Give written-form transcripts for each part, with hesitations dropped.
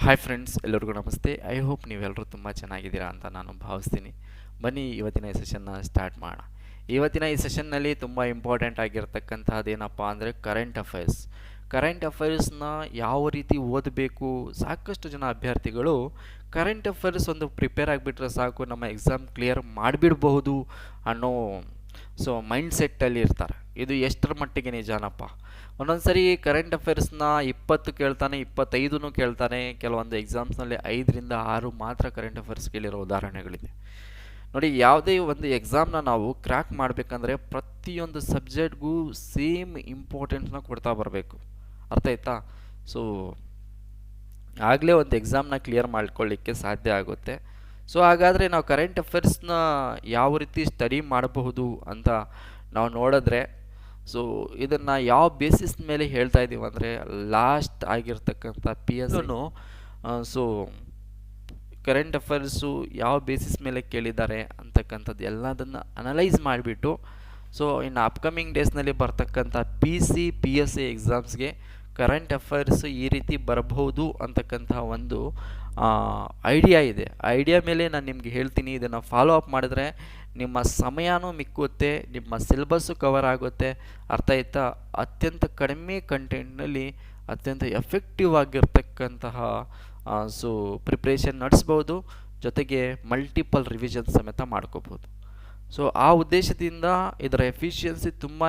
Hi friends, ಎಲ್ಲರಿಗೂ ನಮಸ್ತೆ. I hope ನೀವೆಲ್ಲರೂ ತುಂಬ ಚೆನ್ನಾಗಿದ್ದೀರಾ ಅಂತ ನಾನು ಭಾವಿಸ್ತೀನಿ. ಬನ್ನಿ ಇವತ್ತಿನ ಈ ಸೆಷನ್ನ ಸ್ಟಾರ್ಟ್ ಮಾಡೋಣ. ಇವತ್ತಿನ ಈ ಸೆಷನ್ನಲ್ಲಿ ತುಂಬ ಇಂಪಾರ್ಟೆಂಟ್ ಆಗಿರ್ತಕ್ಕಂಥದ್ದು ಏನಪ್ಪ ಅಂದರೆ ಕರೆಂಟ್ ಅಫೈರ್ಸ್ನ ಯಾವ ರೀತಿ ಓದಬೇಕು. ಸಾಕಷ್ಟು ಜನ ಅಭ್ಯರ್ಥಿಗಳು ಕರೆಂಟ್ ಅಫೈರ್ಸ್ ಒಂದು ಪ್ರಿಪೇರ್ ಆಗಿಬಿಟ್ರೆ ಸಾಕು, ನಮ್ಮ ಎಕ್ಸಾಮ್ ಕ್ಲಿಯರ್ ಮಾಡಿಬಿಡ್ಬಹುದು ಅನ್ನೋ ಮೈಂಡ್ ಸೆಟ್ಟಲ್ಲಿ ಇರ್ತಾರೆ. ಇದು ಎಷ್ಟರ ಮಟ್ಟಿಗೆ ನಿಜಾನಪ್ಪ? ಒಂದೊಂದು ಸರಿ ಕರೆಂಟ್ ಅಫೇರ್ಸ್ನ 20 ಕೇಳ್ತಾನೆ, 25 ಕೇಳ್ತಾನೆ. ಕೆಲವೊಂದು ಎಕ್ಸಾಮ್ಸ್ನಲ್ಲಿ 5 ರಿಂದ 6 ಮಾತ್ರ ಕರೆಂಟ್ ಅಫೇರ್ಸ್ ಕೇಳಿರೋ ಉದಾಹರಣೆಗಳಿದೆ. ನೋಡಿ, ಯಾವುದೇ ಒಂದು ಎಕ್ಸಾಮ್ನ ನಾವು ಕ್ರ್ಯಾಕ್ ಮಾಡಬೇಕಂದ್ರೆ ಪ್ರತಿಯೊಂದು ಸಬ್ಜೆಕ್ಟ್ಗೂ ಸೇಮ್ ಇಂಪಾರ್ಟೆನ್ಸ್ನ ಕೊಡ್ತಾ ಬರಬೇಕು. ಅರ್ಥ ಆಯ್ತಾ? ಆಗಲೇ ಒಂದು ಎಕ್ಸಾಮ್ನ ಕ್ಲಿಯರ್ ಮಾಡ್ಕೊಳ್ಳಿಕ್ಕೆ ಸಾಧ್ಯ ಆಗುತ್ತೆ. ಹಾಗಾದರೆ ನಾವು ಕರೆಂಟ್ ಅಫೇರ್ಸ್ನ ಯಾವ ರೀತಿ ಸ್ಟಡಿ ಮಾಡಬಹುದು ಅಂತ ನಾವು ನೋಡಿದ್ರೆ, ಇದನ್ನು ಯಾವ ಬೇಸಿಸ್ ಮೇಲೆ ಹೇಳ್ತಾ ಇದ್ದೀವಿ ಅಂದರೆ, ಲಾಸ್ಟ್ ಆಗಿರ್ತಕ್ಕಂಥ PS ಕರೆಂಟ್ ಅಫೇರ್ಸು ಯಾವ ಬೇಸಿಸ್ ಮೇಲೆ ಕೇಳಿದ್ದಾರೆ ಅಂತಕ್ಕಂಥದ್ದು ಎಲ್ಲದನ್ನು ಅನಲೈಸ್ ಮಾಡಿಬಿಟ್ಟು, ಇನ್ನು ಅಪ್ಕಮಿಂಗ್ ಡೇಸ್ನಲ್ಲಿ ಬರ್ತಕ್ಕಂಥ PC PSA ಎಕ್ಸಾಮ್ಸ್ಗೆ ಕರೆಂಟ್ ಅಫೇರ್ಸ್ ಈ ರೀತಿ ಬರಬಹುದು ಅಂತಕ್ಕಂಥ ಒಂದು ಐಡಿಯಾ ಇದೆ. ಐಡಿಯಾ ಮೇಲೆ ನಾನು ನಿಮಗೆ ಹೇಳ್ತೀನಿ. ಇದನ್ನು ಫಾಲೋ ಅಪ್ ಮಾಡಿದ್ರೆ ನಿಮ್ಮ ಸಮಯನೂ ಮಿಕ್ಕುತ್ತೆ, ನಿಮ್ಮ ಸಿಲೆಬಸ್ಸು ಕವರ್ ಆಗುತ್ತೆ. ಅರ್ಥ ಆಯ್ತಾ? ಅತ್ಯಂತ ಕಡಿಮೆ ಕಂಟೆಂಟ್ನಲ್ಲಿ ಅತ್ಯಂತ ಎಫೆಕ್ಟಿವ್ ಆಗಿರ್ತಕ್ಕಂತಹ ಪ್ರಿಪ್ರೇಷನ್ ನಡೆಸ್ಬೋದು, ಜೊತೆಗೆ ಮಲ್ಟಿಪಲ್ ರಿವಿಷನ್ ಸಮೇತ ಮಾಡ್ಕೋಬೋದು. ಆ ಉದ್ದೇಶದಿಂದ ಇದರ ಎಫಿಷಿಯನ್ಸಿ ತುಂಬಾ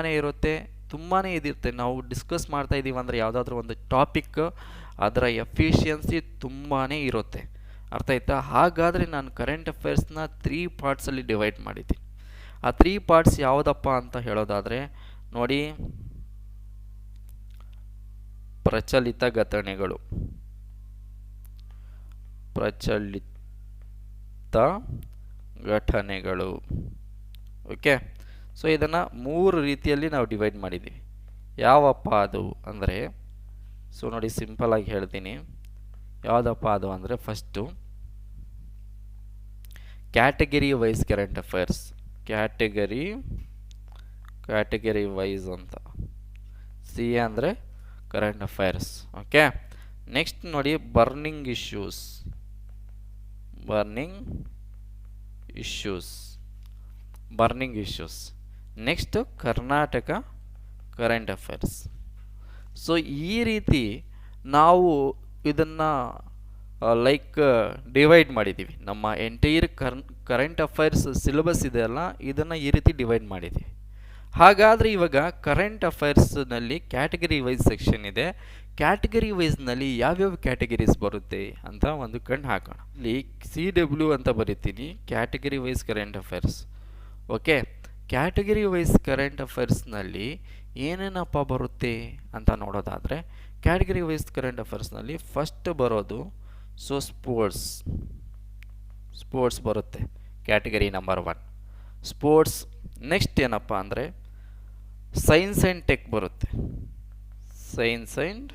ಇದಿರುತ್ತೆ. ನಾವು ಡಿಸ್ಕಸ್ ಮಾಡ್ತಾ ಇದ್ದೀವಿ ಅಂದರೆ ಯಾವುದಾದ್ರೂ ಒಂದು ಟಾಪಿಕ್, ಅದರ ಎಫಿಷಿಯನ್ಸಿ ತುಂಬಾ ಇರುತ್ತೆ. ಅರ್ಥ ಆಯ್ತಾ? ಹಾಗಾದರೆ ನಾನು ಕರೆಂಟ್ ಅಫೇರ್ಸ್ನ 3 ಪಾರ್ಟ್ಸಲ್ಲಿ ಡಿವೈಡ್ ಮಾಡಿದ್ದೀನಿ. ಆ 3 ಪಾರ್ಟ್ಸ್ ಯಾವುದಪ್ಪ ಅಂತ ಹೇಳೋದಾದರೆ ನೋಡಿ, ಪ್ರಚಲಿತ ಘಟನೆಗಳು. ಓಕೆ, ಇದನ್ನು 3 ರೀತಿಯಲ್ಲಿ ನಾವು ಡಿವೈಡ್ ಮಾಡಿದ್ದೀವಿ. ಯಾವಪ್ಪ ಅದು ಅಂದರೆ, ನೋಡಿ ಸಿಂಪಲಾಗಿ ಹೇಳ್ತೀನಿ. ಯಾವುದಪ್ಪ ಅದು ಅಂದರೆ, first category wise current affairs. Category wise ಅಂತ. ಸಿ ಅಂದರೆ ಕರೆಂಟ್ ಅಫೇರ್ಸ್. ಓಕೆ, ನೆಕ್ಸ್ಟ್ ನೋಡಿ burning issues. Next Karnataka current affairs. ಈ ರೀತಿ ನಾವು ಇದನ್ನು ಡಿವೈಡ್ ಮಾಡಿದ್ದೀವಿ. ನಮ್ಮ ಎಂಟೈರ್ ಕರೆಂಟ್ ಅಫೈರ್ಸ್ ಸಿಲೆಬಸ್ ಇದೆಯಲ್ಲ, ಇದನ್ನು ಈ ರೀತಿ ಡಿವೈಡ್ ಮಾಡಿದ್ದೀವಿ. ಹಾಗಾದರೆ ಇವಾಗ ಕರೆಂಟ್ ಅಫೈರ್ಸ್ನಲ್ಲಿ ಕ್ಯಾಟಗರಿ ವೈಸ್ ಸೆಕ್ಷನ್ ಇದೆ. ಕ್ಯಾಟಗರಿ ವೈಸ್ನಲ್ಲಿ ಯಾವ್ಯಾವ ಕ್ಯಾಟಗರೀಸ್ ಬರುತ್ತೆ ಅಂತ ಒಂದು ಕಣ್ಣು ಹಾಕೋಣ. ಇಲ್ಲಿ CW ಅಂತ ಬರೀತೀನಿ, category wise current affairs. Okay, category wise current ಅಫೈರ್ಸ್ನಲ್ಲಿ ಏನೇನಪ್ಪ ಬರುತ್ತೆ ಅಂತ ನೋಡೋದಾದರೆ, ಕ್ಯಾಟಗರಿ ವೈಸ್ ಕರೆಂಟ್ ಅಫೇರ್ಸ್ನಲ್ಲಿ ಫಸ್ಟ್ ಬರೋದು ಸ್ಪೋರ್ಟ್ಸ್ ಬರುತ್ತೆ, ಕ್ಯಾಟಗರಿ ನಂಬರ್ 1 ಸ್ಪೋರ್ಟ್ಸ್. ನೆಕ್ಸ್ಟ್ ಏನಪ್ಪ ಅಂದರೆ ಸೈನ್ಸ್ ಆ್ಯಂಡ್ ಟೆಕ್ ಬರುತ್ತೆ, ಸೈನ್ಸ್ ಆ್ಯಂಡ್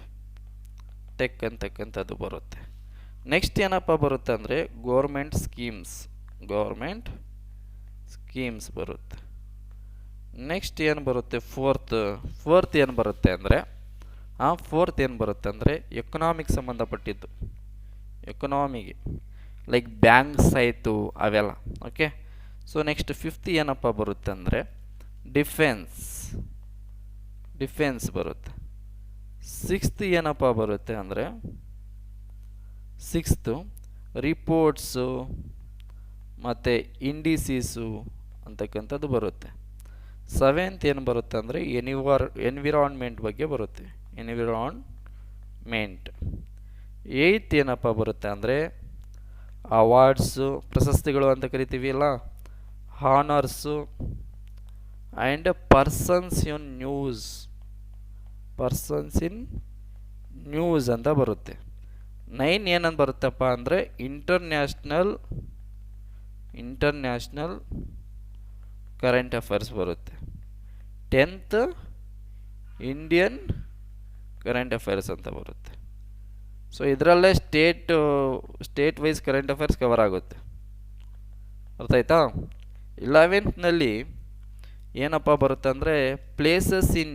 ಟೆಕ್ ಅಂತಕ್ಕಂಥದ್ದು ಬರುತ್ತೆ. ನೆಕ್ಸ್ಟ್ ಏನಪ್ಪ ಬರುತ್ತೆ ಅಂದರೆ ಗೌರ್ಮೆಂಟ್ ಸ್ಕೀಮ್ಸ್ ಬರುತ್ತೆ. ನೆಕ್ಸ್ಟ್ ಏನು ಬರುತ್ತೆ, ಫೋರ್ತ್ ಏನು ಬರುತ್ತೆ ಅಂದರೆ ಎಕನಾಮಿಕ್ ಸಂಬಂಧಪಟ್ಟಿದ್ದು, ಎಕನಾಮಿಗೆ ಲೈಕ್ ಬ್ಯಾಂಕ್ಸ್ ಆಯಿತು ಅವೆಲ್ಲ. ಓಕೆ, ನೆಕ್ಸ್ಟ್ 5th ಏನಪ್ಪ ಬರುತ್ತೆ ಅಂದರೆ ಡಿಫೆನ್ಸ್ ಬರುತ್ತೆ. 6th ಏನಪ್ಪ ಬರುತ್ತೆ ಅಂದರೆ ರಿಪೋರ್ಟ್ಸು ಮತ್ತು ಇಂಡಿಸೀಸು ಅಂತಕ್ಕಂಥದ್ದು ಬರುತ್ತೆ. 7th ಏನು ಬರುತ್ತೆ ಅಂದರೆ ಎನ್ವಿರಾನ್ಮೆಂಟ್ ಬಗ್ಗೆ ಬರುತ್ತೆ, ಎನ್ವಿರಾನ್ಮೆಂಟ್. 8th ಏನಪ್ಪ ಬರುತ್ತೆ ಅಂದರೆ ಅವಾರ್ಡ್ಸು, ಪ್ರಶಸ್ತಿಗಳು ಅಂತ ಕರಿತೀವಿ ಅಲ್ಲ, ಹಾನರ್ಸು ಆ್ಯಂಡ್ ಪರ್ಸನ್ಸ್ ಇನ್ ನ್ಯೂಸ್ ಅಂತ ಬರುತ್ತೆ. 9 ಏನಂತ ಬರುತ್ತಪ್ಪ ಅಂದರೆ ಇಂಟರ್ನ್ಯಾಷನಲ್ ಕರೆಂಟ್ ಅಫೇರ್ಸ್ ಬರುತ್ತೆ. 10th ಇಂಡಿಯನ್ ಕರೆಂಟ್ ಅಫೇರ್ಸ್ ಅಂತ ಬರುತ್ತೆ. ಇದರಲ್ಲೇ state wise current affairs cover ಆಗುತ್ತೆ. ಅರ್ಥ ಆಯ್ತಾ? 11th ಏನಪ್ಪ ಬರುತ್ತೆ ಅಂದರೆ ಪ್ಲೇಸಸ್ ಇನ್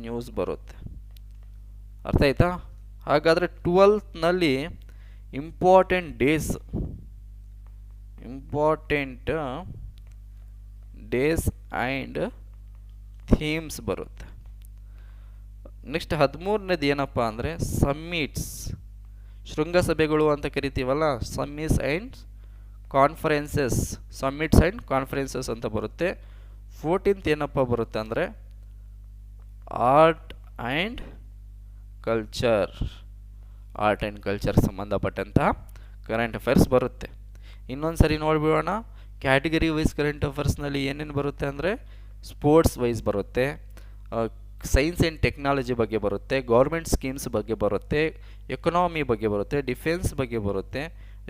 ನ್ಯೂಸ್ ಬರುತ್ತೆ. ಅರ್ಥ ಆಯ್ತಾ? ಹಾಗಾದರೆ ಟ್ವೆಲ್ತ್ನಲ್ಲಿ ಇಂಪಾರ್ಟೆಂಟ್ ಡೇಸ್ ಆ್ಯಂಡ್ ಥೀಮ್ಸ್ ಬರುತ್ತೆ. ನೆಕ್ಸ್ಟ್ 13ನೇದು ಏನಪ್ಪ ಅಂದರೆ ಸಮ್ಮಿಟ್ಸ್, ಶೃಂಗಸಭೆಗಳು ಅಂತ ಕರಿತೀವಲ್ಲ, ಸಮ್ಮಿಟ್ಸ್ ಆ್ಯಂಡ್ ಕಾನ್ಫರೆನ್ಸಸ್ ಅಂತ ಬರುತ್ತೆ. 14th ಏನಪ್ಪ ಬರುತ್ತೆ ಅಂದರೆ ಆರ್ಟ್ ಆ್ಯಂಡ್ ಕಲ್ಚರ್ ಸಂಬಂಧಪಟ್ಟಂತಹ ಕರೆಂಟ್ ಅಫೇರ್ಸ್ ಬರುತ್ತೆ. ಇನ್ನೊಂದು ಸರಿ ನೋಡ್ಬಿಡೋಣ. ಕ್ಯಾಟಗರಿ ವೈಸ್ ಕರೆಂಟ್ ಅಫೇರ್ಸ್ನಲ್ಲಿ ಏನೇನು ಬರುತ್ತೆ ಅಂದರೆ ಸ್ಪೋರ್ಟ್ಸ್ ವೈಸ್ ಬರುತ್ತೆ, ಸೈನ್ಸ್ ಆ್ಯಂಡ್ ಟೆಕ್ನಾಲಜಿ ಬಗ್ಗೆ ಬರುತ್ತೆ, ಗೌರ್ಮೆಂಟ್ ಸ್ಕೀಮ್ಸ್ ಬಗ್ಗೆ ಬರುತ್ತೆ, ಎಕನಾಮಿ ಬಗ್ಗೆ ಬರುತ್ತೆ, ಡಿಫೆನ್ಸ್ ಬಗ್ಗೆ ಬರುತ್ತೆ,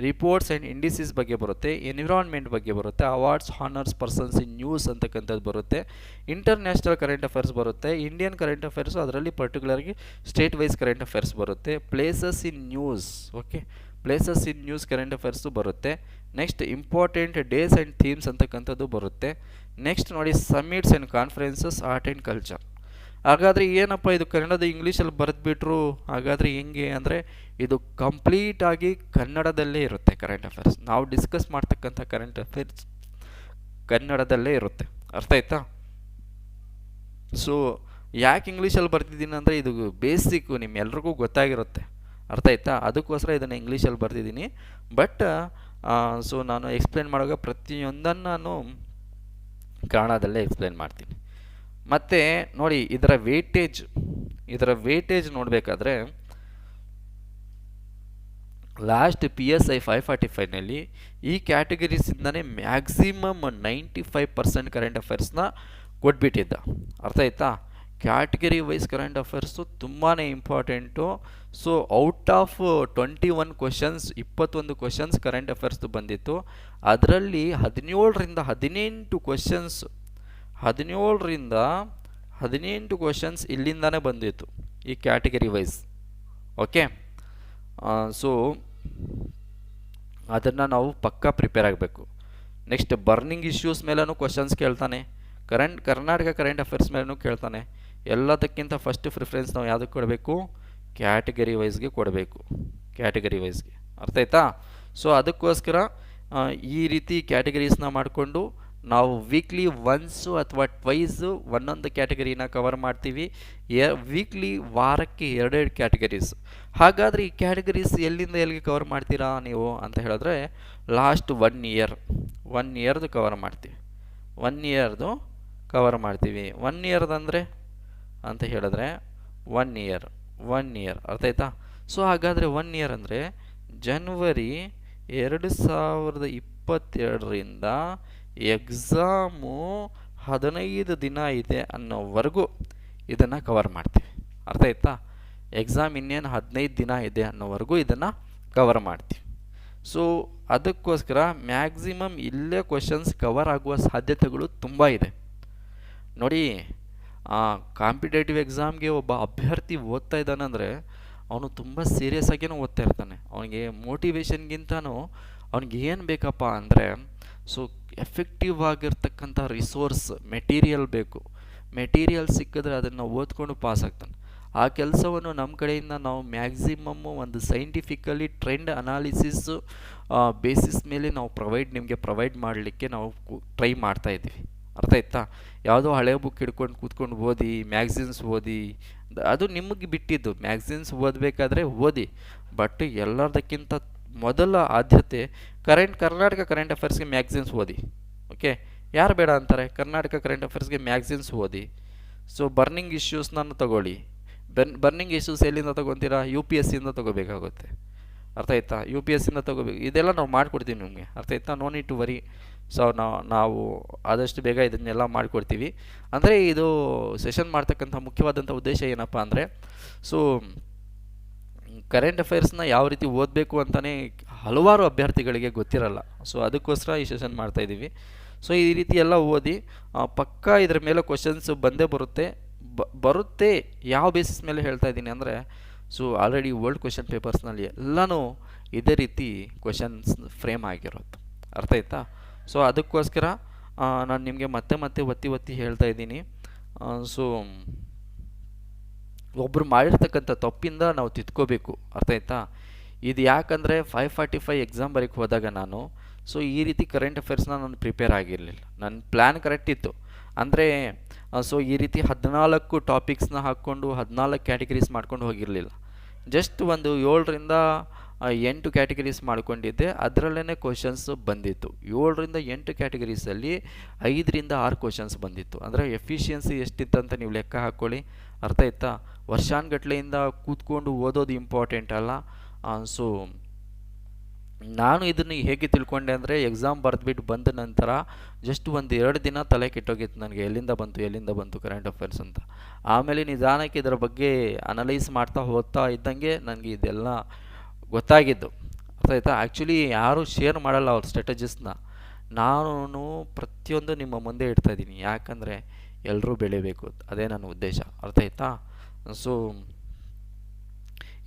ರಿಪೋರ್ಟ್ಸ್ ಆ್ಯಂಡ್ ಇಂಡಿಸಿಸ್ ಬಗ್ಗೆ ಬರುತ್ತೆ, ಎನ್ವಿರಾನ್ಮೆಂಟ್ ಬಗ್ಗೆ ಬರುತ್ತೆ, awards, honours, persons in news ಅಂತಕ್ಕಂಥದ್ದು ಬರುತ್ತೆ, ಇಂಟರ್ನ್ಯಾಷನಲ್ ಕರೆಂಟ್ ಅಫೇರ್ಸ್ ಬರುತ್ತೆ, ಇಂಡಿಯನ್ ಕರೆಂಟ್ ಅಫೇರ್ಸು ಅದರಲ್ಲಿ ಪರ್ಟಿಕ್ಯುಲರ್ಗೆ ಸ್ಟೇಟ್ ವೈಸ್ ಕರೆಂಟ್ ಅಫೇರ್ಸ್ ಬರುತ್ತೆ, places in news current affairs ಬರುತ್ತೆ. Next important days and themes ಅಂತಕ್ಕಂಥದ್ದು ಬರುತ್ತೆ. ನೆಕ್ಸ್ಟ್ ನೋಡಿ summits and conferences, art and culture. ಹಾಗಾದರೆ ಏನಪ್ಪ ಇದು ಕನ್ನಡದ ಇಂಗ್ಲೀಷಲ್ಲಿ ಬರೆದ್ಬಿಟ್ರು, ಹಾಗಾದರೆ ಹೆಂಗೆ ಅಂದರೆ ಇದು ಕಂಪ್ಲೀಟಾಗಿ ಕನ್ನಡದಲ್ಲೇ ಇರುತ್ತೆ. ಕರೆಂಟ್ ಅಫೇರ್ಸ್ ನಾವು ಡಿಸ್ಕಸ್ ಮಾಡ್ತಕ್ಕಂಥ ಕರೆಂಟ್ ಅಫೇರ್ಸ್ ಕನ್ನಡದಲ್ಲೇ ಇರುತ್ತೆ. ಅರ್ಥ ಆಯ್ತಾ? ಸೊ ಯಾಕೆ ಇಂಗ್ಲೀಷಲ್ಲಿ ಬರ್ತಿದ್ದೀನಿ ಅಂದರೆ ಇದು ಬೇಸಿಕ್ಕು ನಿಮ್ಮೆಲ್ರಿಗೂ ಗೊತ್ತಾಗಿರುತ್ತೆ. ಅರ್ಥ ಆಯ್ತಾ? ಅದಕ್ಕೋಸ್ಕರ ಇದನ್ನು ಇಂಗ್ಲೀಷಲ್ಲಿ ಬರ್ತಿದ್ದೀನಿ. ಬಟ್ ಸೊ ನಾನು ಎಕ್ಸ್ಪ್ಲೇನ್ ಮಾಡುವಾಗ ಪ್ರತಿಯೊಂದನ್ನು ನಾನು ಕನ್ನಡದಲ್ಲೇ ಎಕ್ಸ್ಪ್ಲೇನ್ ಮಾಡ್ತೀನಿ. ಮತ್ತು ನೋಡಿ ಇದರ ವೇಟೇಜ್ ನೋಡಬೇಕಾದ್ರೆ ಲಾಸ್ಟ್ PSI 545ನಲ್ಲಿ ಈ ಕ್ಯಾಟಗರೀಸಿಂದನೇ ಮ್ಯಾಕ್ಸಿಮಮ್ 95% ಕರೆಂಟ್ ಅಫೇರ್ಸ್ನ ಕೊಟ್ಬಿಟ್ಟಿದ್ದ. ಅರ್ಥ ಆಯ್ತಾ? ಕ್ಯಾಟಗರಿ ವೈಸ್ ಕರೆಂಟ್ ಅಫೇರ್ಸು ತುಂಬಾ important. So out of 21 questions 21 questions current ಅಫೇರ್ಸ್ದು ಬಂದಿತ್ತು. ಅದರಲ್ಲಿ 17ರಿಂದ 18 ಕ್ವಶನ್ಸ್ ಇಲ್ಲಿಂದಾನೇ ಬಂದಿತ್ತು ಈ ಕ್ಯಾಟಗರಿ ವೈಸ್. ಓಕೆ, ಸೊ ಅದನ್ನು ನಾವು ಪಕ್ಕಾ ಪ್ರಿಪೇರ್ ಆಗಬೇಕು. ನೆಕ್ಸ್ಟ್ ಬರ್ನಿಂಗ್ ಇಶ್ಯೂಸ್ ಮೇಲೂ ಕ್ವಶನ್ಸ್ ಕೇಳ್ತಾನೆ, ಕರ್ನಾಟಕ ಕರೆಂಟ್ ಅಫೇರ್ಸ್ ಮೇಲೂ ಕೇಳ್ತಾನೆ. ಎಲ್ಲದಕ್ಕಿಂತ ಫಸ್ಟ್ ಪ್ರಿಫರೆನ್ಸ್ ನಾವು ಯಾವುದಕ್ಕೆ ಕೊಡಬೇಕು? ಕ್ಯಾಟಗರಿ ವೈಸ್ಗೆ ಕೊಡಬೇಕು. ಅರ್ಥ ಆಯ್ತಾ? ಸೊ ಅದಕ್ಕೋಸ್ಕರ ಈ ರೀತಿ ಕ್ಯಾಟಗರೀಸ್ನ ಮಾಡಿಕೊಂಡು ನಾವು ವೀಕ್ಲಿ ಒನ್ಸು ಅಥವಾ ಟ್ವೈಸು ಒಂದೊಂದು ಕ್ಯಾಟಗರಿನ ಕವರ್ ಮಾಡ್ತೀವಿ. ವೀಕ್ಲಿ ವಾರಕ್ಕೆ 2 ಕ್ಯಾಟಗರೀಸ್. ಹಾಗಾದರೆ ಈ ಕ್ಯಾಟಗರೀಸ್ ಎಲ್ಲಿಂದ ಎಲ್ಲಿಗೆ ಕವರ್ ಮಾಡ್ತೀರಾ ನೀವು ಅಂತ ಹೇಳಿದ್ರೆ ಲಾಸ್ಟ್ 1 ಇಯರ್ದು ಕವರ್ ಮಾಡ್ತೀವಿ. 1 ಇಯರ್ದಂದರೆ ಅಂತ ಹೇಳಿದ್ರೆ 1 ಇಯರ್. ಅರ್ಥ ಆಯ್ತಾ? ಸೊ ಹಾಗಾದರೆ 1 ಇಯರ್ ಅಂದರೆ ಜನವರಿ 2022ರಿಂದ ಎಕ್ಸಾಮು 15 ದಿನ ಇದೆ ಅನ್ನೋವರೆಗೂ ಇದನ್ನು ಕವರ್ ಮಾಡ್ತೀವಿ. ಅರ್ಥ ಆಯ್ತಾ? ಎಕ್ಸಾಮ್ ಇನ್ನೇನು 15 ದಿನ ಇದೆ ಅನ್ನೋವರೆಗೂ ಇದನ್ನು ಕವರ್ ಮಾಡ್ತೀವಿ. ಸೊ ಅದಕ್ಕೋಸ್ಕರ ಮ್ಯಾಕ್ಸಿಮಮ್ ಇಲ್ಲೇ ಕ್ವಶನ್ಸ್ ಕವರ್ ಆಗುವ ಸಾಧ್ಯತೆಗಳು ತುಂಬ ಇದೆ. ನೋಡಿ, ಕಾಂಪಿಟೇಟಿವ್ ಎಕ್ಸಾಮ್ಗೆ ಒಬ್ಬ ಅಭ್ಯರ್ಥಿ ಓದ್ತಾ ಇದ್ದಾನೆ ಅಂದರೆ ಅವನು ತುಂಬ ಸೀರಿಯಸ್ ಆಗಿಯೂ ಓದ್ತಾ ಇರ್ತಾನೆ. ಅವನಿಗೆ ಮೋಟಿವೇಶನ್ಗಿಂತನೂ ಅವನಿಗೆ ಏನು ಬೇಕಪ್ಪ ಅಂದರೆ ಸೊ ಎಫೆಕ್ಟಿವ್ ಆಗಿರ್ತಕ್ಕಂಥ ರಿಸೋರ್ಸ್ ಮೆಟೀರಿಯಲ್ ಬೇಕು. ಮೆಟೀರಿಯಲ್ ಸಿಕ್ಕಿದ್ರೆ ಅದನ್ನು ಓದ್ಕೊಂಡು ಪಾಸ್ ಆಗ್ತಾನೆ. ಆ ಕೆಲಸವನ್ನು ನಮ್ಮ ಕಡೆಯಿಂದ ನಾವು ಮ್ಯಾಕ್ಸಿಮಮ್ಮು ಒಂದು ಸೈಂಟಿಫಿಕಲಿ ಟ್ರೆಂಡ್ ಅನಾಲಿಸಿಸ್ ಬೇಸಿಸ್ ಮೇಲೆ ನಾವು ನಿಮಗೆ ಪ್ರೊವೈಡ್ ಮಾಡಲಿಕ್ಕೆ ನಾವು ಟ್ರೈ ಮಾಡ್ತಾಯಿದ್ದೀವಿ. ಅರ್ಥ ಆಯ್ತಾ? ಯಾವುದೋ ಹಳೆ ಬುಕ್ ಹಿಡ್ಕೊಂಡು ಕೂತ್ಕೊಂಡು ಓದಿ, ಮ್ಯಾಗ್ಝಿನ್ಸ್ ಓದಿ, ಅದು ನಿಮಗೆ ಬಿಟ್ಟಿದ್ದು. ಮ್ಯಾಗ್ಝಿನ್ಸ್ ಓದಬೇಕಾದ್ರೆ ಓದಿ, ಬಟ್ ಎಲ್ಲದಕ್ಕಿಂತ ಮೊದಲ ಆದ್ಯತೆ ಕರ್ನಾಟಕ ಕರೆಂಟ್ ಅಫೇರ್ಸ್ಗೆ ಮ್ಯಾಗ್ಝಿನ್ಸ್ ಓದಿ. ಓಕೆ, ಯಾರು ಬೇಡ ಅಂತಾರೆ? ಕರ್ನಾಟಕ ಕರೆಂಟ್ ಅಫೇರ್ಸ್ಗೆ ಮ್ಯಾಗ್ಝಿನ್ಸ್ ಓದಿ. ಸೊ ಬರ್ನಿಂಗ್ ಇಶ್ಯೂಸ್ನ ತಗೊಳ್ಳಿ. ಬರ್ನಿಂಗ್ ಇಶ್ಯೂಸ್ ಎಲ್ಲಿಂದ ತೊಗೊತೀರಾ? UPSCಯಿಂದ ತೊಗೋಬೇಕಾಗುತ್ತೆ. ಅರ್ಥ ಆಯ್ತಾ? UPSCಯಿಂದ ತೊಗೋಬೇಕು. ಇದೆಲ್ಲ ನಾವು ಮಾಡಿಕೊಡ್ತೀವಿ ನಿಮಗೆ. ಅರ್ಥ ಆಯ್ತಾ? No need to worry. So ನಾವು ಆದಷ್ಟು ಬೇಗ ಇದನ್ನೆಲ್ಲ ಮಾಡಿಕೊಡ್ತೀವಿ. ಅಂದರೆ ಇದು ಸೆಷನ್ ಮಾಡ್ತಕ್ಕಂಥ ಮುಖ್ಯವಾದಂಥ ಉದ್ದೇಶ ಏನಪ್ಪ ಅಂದರೆ ಸೊ ಕರೆಂಟ್ ಅಫೇರ್ಸ್ನ ಯಾವ ರೀತಿ ಓದಬೇಕು ಅಂತಲೇ ಹಲವಾರು ಅಭ್ಯರ್ಥಿಗಳಿಗೆ ಗೊತ್ತಿರಲ್ಲ. ಸೊ ಅದಕ್ಕೋಸ್ಕರ ಈ ಸೆಷನ್ ಮಾಡ್ತಾಯಿದ್ದೀವಿ. ಸೊ ಈ ರೀತಿ ಎಲ್ಲ ಓದಿ ಪಕ್ಕಾ ಇದ್ರ ಮೇಲೆ ಕ್ವಶನ್ಸ್ ಬಂದೇ ಬರುತ್ತೆ. ಯಾವ ಬೇಸಿಸ್ ಮೇಲೆ ಹೇಳ್ತಾ ಇದ್ದೀನಿ ಅಂದರೆ ಸೊ ಆಲ್ರೆಡಿ ಓಲ್ಡ್ ಕ್ವಶನ್ ಪೇಪರ್ಸ್ನಲ್ಲಿ ಎಲ್ಲನೂ ಇದೇ ರೀತಿ ಕ್ವಶನ್ಸ್ ಫ್ರೇಮ್ ಆಗಿರೋದು. ಅರ್ಥ ಆಯ್ತಾ? ಸೊ ಅದಕ್ಕೋಸ್ಕರ ನಾನು ನಿಮಗೆ ಮತ್ತೆ ಒತ್ತಿ ಹೇಳ್ತಾ ಇದ್ದೀನಿ. ಸೊ ಒಬ್ಬರು ಮಾಡಿರ್ತಕ್ಕಂಥ ತಪ್ಪಿಂದ ನಾವು ತಿದ್ಕೋಬೇಕು, ಅರ್ಥ ಆಯ್ತಾ? ಇದು ಯಾಕಂದರೆ 545 ಎಕ್ಸಾಮ್ ಬರೀಕ್ಕೆ ಹೋದಾಗ ನಾನು ಸೊ ಈ ರೀತಿ ಕರೆಂಟ್ ಅಫೇರ್ಸ್ನ ನಾನು ಪ್ರಿಪೇರ್ ಆಗಿರಲಿಲ್ಲ. ನನ್ನ ಪ್ಲ್ಯಾನ್ ಕರೆಕ್ಟ್ ಇತ್ತು. ಅಂದರೆ ಸೊ ಈ ರೀತಿ 14 ಟಾಪಿಕ್ಸ್ನ ಹಾಕ್ಕೊಂಡು 14 ಕ್ಯಾಟಗರೀಸ್ ಮಾಡ್ಕೊಂಡು ಹೋಗಿರಲಿಲ್ಲ. ಜಸ್ಟ್ ಒಂದು 7ರಿಂದ 8 ಕ್ಯಾಟಗರೀಸ್ ಮಾಡ್ಕೊಂಡಿದ್ದೆ. ಅದರಲ್ಲೇ ಕ್ವಶನ್ಸ್ ಬಂದಿತ್ತು. 7ರಿಂದ 8 ಕ್ಯಾಟಗರೀಸಲ್ಲಿ 5ರಿಂದ 6 ಕ್ವಶನ್ಸ್ ಬಂದಿತ್ತು. ಅಂದರೆ ಎಫಿಷಿಯನ್ಸಿ ಎಷ್ಟಿತ್ತು ಅಂತ ನೀವು ಲೆಕ್ಕ ಹಾಕ್ಕೊಳ್ಳಿ, ಅರ್ಥ ಆಯ್ತಾ? ವರ್ಷಾನುಗಟ್ಲೆಯಿಂದ ಕೂತ್ಕೊಂಡು ಓದೋದು ಇಂಪಾರ್ಟೆಂಟ್ ಅಲ್ಲ. ಸೊ ನಾನು ಇದನ್ನು ಹೇಗೆ ತಿಳ್ಕೊಂಡೆ ಅಂದರೆ, ಎಕ್ಸಾಮ್ ಬರೆದ್ಬಿಟ್ಟು ಬಂದ ನಂತರ ಜಸ್ಟ್ ಒಂದು 2 ದಿನ ತಲೆ ಕೆಟ್ಟೋಗಿತ್ತು ನನಗೆ, ಎಲ್ಲಿಂದ ಬಂತು ಕರೆಂಟ್ ಅಫೇರ್ಸ್ ಅಂತ. ಆಮೇಲೆ ನಿಧಾನಕ್ಕೆ ಇದರ ಬಗ್ಗೆ ಅನಲೈಸ್ ಮಾಡ್ತಾ ಹೋಗ್ತಾ ಇದ್ದಂಗೆ ನನಗೆ ಇದೆಲ್ಲ ಗೊತ್ತಾಗಿದ್ದು, ಅರ್ಥ ಆಯ್ತಾ? ಆ್ಯಕ್ಚುಲಿ ಯಾರೂ ಶೇರ್ ಮಾಡಲ್ಲ ಅವ್ರ ಸ್ಟ್ರಾಟಜಿಸ್ನ. ನಾನು ಪ್ರತಿಯೊಂದು ನಿಮ್ಮ ಮುಂದೆ ಇಡ್ತಾ ಇದ್ದೀನಿ, ಯಾಕಂದರೆ ಎಲ್ಲರೂ ಬೆಳಿಬೇಕು, ಅದೇ ನನ್ನ ಉದ್ದೇಶ, ಅರ್ಥ ಆಯ್ತಾ? ಸೊ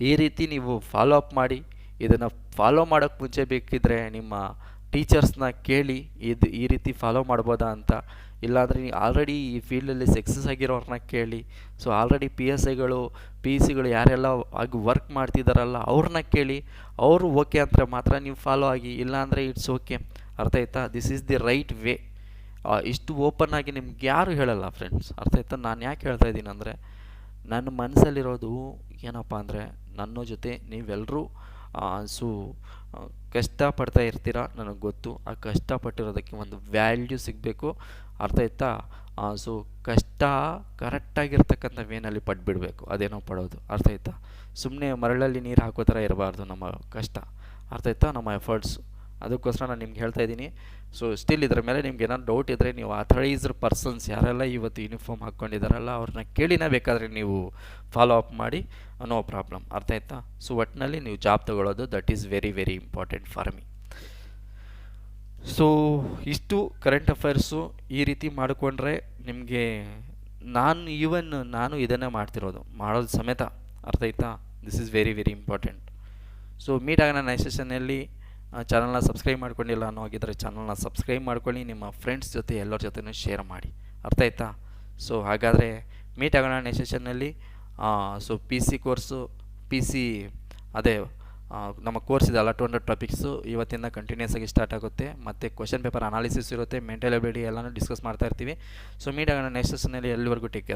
ಈ ರೀತಿ ನೀವು ಫಾಲೋ ಅಪ್ ಮಾಡಿ. ಇದನ್ನು ಫಾಲೋ ಮಾಡೋಕ್ಕೆ ಮುಂಚೆ ಬೇಕಿದ್ದರೆ ನಿಮ್ಮ ಟೀಚರ್ಸ್ನ ಕೇಳಿ, ಈ ರೀತಿ ಫಾಲೋ ಮಾಡ್ಬೋದಾ ಅಂತ. ಇಲ್ಲಾಂದರೆ ನೀವು ಆಲ್ರೆಡಿ ಈ ಫೀಲ್ಡಲ್ಲಿ ಸಕ್ಸಸ್ ಆಗಿರೋರನ್ನ ಕೇಳಿ. ಸೊ ಆಲ್ರೆಡಿ PSIಗಳು PECಗಳು ಯಾರೆಲ್ಲ ಆಗಿ ವರ್ಕ್ ಮಾಡ್ತಿದ್ದಾರಲ್ಲ ಅವ್ರನ್ನ ಕೇಳಿ. ಅವರು ಓಕೆ ಅಂದರೆ ಮಾತ್ರ ನೀವು ಫಾಲೋ ಆಗಿ, ಇಲ್ಲಾಂದರೆ ಇಟ್ಸ್ ಓಕೆ, ಅರ್ಥ ಆಯ್ತಾ? This is the right way. ಇಷ್ಟು ಓಪನ್ ಆಗಿ ನಿಮ್ಗೆ ಯಾರು ಹೇಳಲ್ಲ ಫ್ರೆಂಡ್ಸ್, ಅರ್ಥ ಆಯ್ತಾ? ನಾನು ಯಾಕೆ ಹೇಳ್ತಾ ಇದ್ದೀನಿ ಅಂದರೆ, ನನ್ನ ಮನಸ್ಸಲ್ಲಿರೋದು ಏನಪ್ಪ ಅಂದರೆ, ನನ್ನ ಜೊತೆ ನೀವೆಲ್ಲರೂ ಸೊ ಕಷ್ಟಪಡ್ತಾ ಇರ್ತೀರ, ನನಗೆ ಗೊತ್ತು. ಆ ಕಷ್ಟಪಟ್ಟಿರೋದಕ್ಕೆ ಒಂದು ವ್ಯಾಲ್ಯೂ ಸಿಗಬೇಕು, ಅರ್ಥ ಆಯ್ತಾ? ಸೊ ಕಷ್ಟ ಕರೆಕ್ಟಾಗಿರ್ತಕ್ಕಂಥ ವೇನಲ್ಲಿ ಪಟ್ಬಿಡಬೇಕು, ಅದೇನೋ ಪಡೋದು, ಅರ್ಥ ಆಯ್ತಾ? ಸುಮ್ಮನೆ ಮರಳಲ್ಲಿ ನೀರು ಹಾಕೋ ಥರ ಇರಬಾರ್ದು ನಮ್ಮ ಕಷ್ಟ, ಅರ್ಥ ಆಯ್ತಾ? ನಮ್ಮ ಎಫರ್ಟ್ಸು. ಅದಕ್ಕೋಸ್ಕರ ನಾನು ನಿಮ್ಗೆ ಹೇಳ್ತಾ ಇದ್ದೀನಿ. ಸೊ ಸ್ಟಿಲ್ ಇದರ ಮೇಲೆ ನಿಮ್ಗೆ ಏನಾದ್ರು ಡೌಟ್ ಇದ್ದರೆ, ನೀವು ಅಥರೈಸ್ಡ್ ಪರ್ಸನ್ಸ್ ಯಾರೆಲ್ಲ ಇವತ್ತು ಯೂನಿಫಾರ್ಮ್ ಹಾಕ್ಕೊಂಡಿದ್ದಾರಲ್ಲ ಅವ್ರನ್ನ ಕೇಳಿನೇ ಬೇಕಾದರೆ ನೀವು ಫಾಲೋ ಅಪ್ ಮಾಡಿ, ನೋ ಪ್ರಾಬ್ಲಮ್, ಅರ್ಥ ಆಯ್ತಾ? ಸೊ ಒಟ್ಟಿನಲ್ಲಿ ನೀವು ಜಾಬ್ ತೊಗೊಳ್ಳೋದು that is very very important for me. So ಇಷ್ಟು ಕರೆಂಟ್ ಅಫೇರ್ಸು. ಈ ರೀತಿ ಮಾಡಿಕೊಂಡ್ರೆ ನಿಮಗೆ, ನಾನು ಇದನ್ನೇ ಮಾಡೋದು ಸಮೇತ, ಅರ್ಥ ಆಯ್ತಾ? This is very very important. So meet ಆಗೋಣ ನೆಕ್ಸ್ಟ್ ಸೆಷನ್ನಲ್ಲಿ. ಚಾನಲ್ನ ಸಬ್ಸ್ಕ್ರೈಬ್ ಮಾಡ್ಕೊಂಡಿಲ್ಲ ಅನ್ನೋ ಹಾಗಿದ್ರೆ ಚಾನಲ್ನ ಸಬ್ಸ್ಕ್ರೈಬ್ ಮಾಡ್ಕೊಳ್ಳಿ, ನಿಮ್ಮ ಫ್ರೆಂಡ್ಸ್ ಜೊತೆ ಎಲ್ಲರ ಜೊತೆನೂ ಶೇರ್ ಮಾಡಿ, ಅರ್ಥ ಆಯ್ತಾ? ಸೊ ಹಾಗಾದರೆ ಮೀಟ್ ಆಗೋಣ ನೆಕ್ಸ್ಟ್ ಸೆಷನ್ನಲ್ಲಿ. ಸೊ PC ಅದೇ ನಮ್ಮ ಕೋರ್ಸ್ ಇದೆಲ್ಲ 200 ಟಾಪಿಕ್ಸು ಇವತ್ತಿಂದ ಕಂಟಿನ್ಯೂಸ್ ಆಗಿ ಸ್ಟಾರ್ಟ್ ಆಗುತ್ತೆ. ಮತ್ತು ಕ್ವಶನ್ ಪೇಪರ್ ಅನಾಲಿಸಿಸ್ ಇರುತ್ತೆ, ಮೆಂಟಲ್ ಎಬಿಲಿಟಿ ಎಲ್ಲನೂ ಡಿಸ್ಕಸ್ ಮಾಡ್ತಾ ಇರ್ತೀವಿ. ಸೊ ಮೀಟ್ ಆಗೋಣ ನೆಕ್ಸ್ಟ್ ಸೆಷನ್ನಲ್ಲಿ. ಎಲ್ಲಿವರೆಗೂ ಟೇಕ್ ಕೇರ್.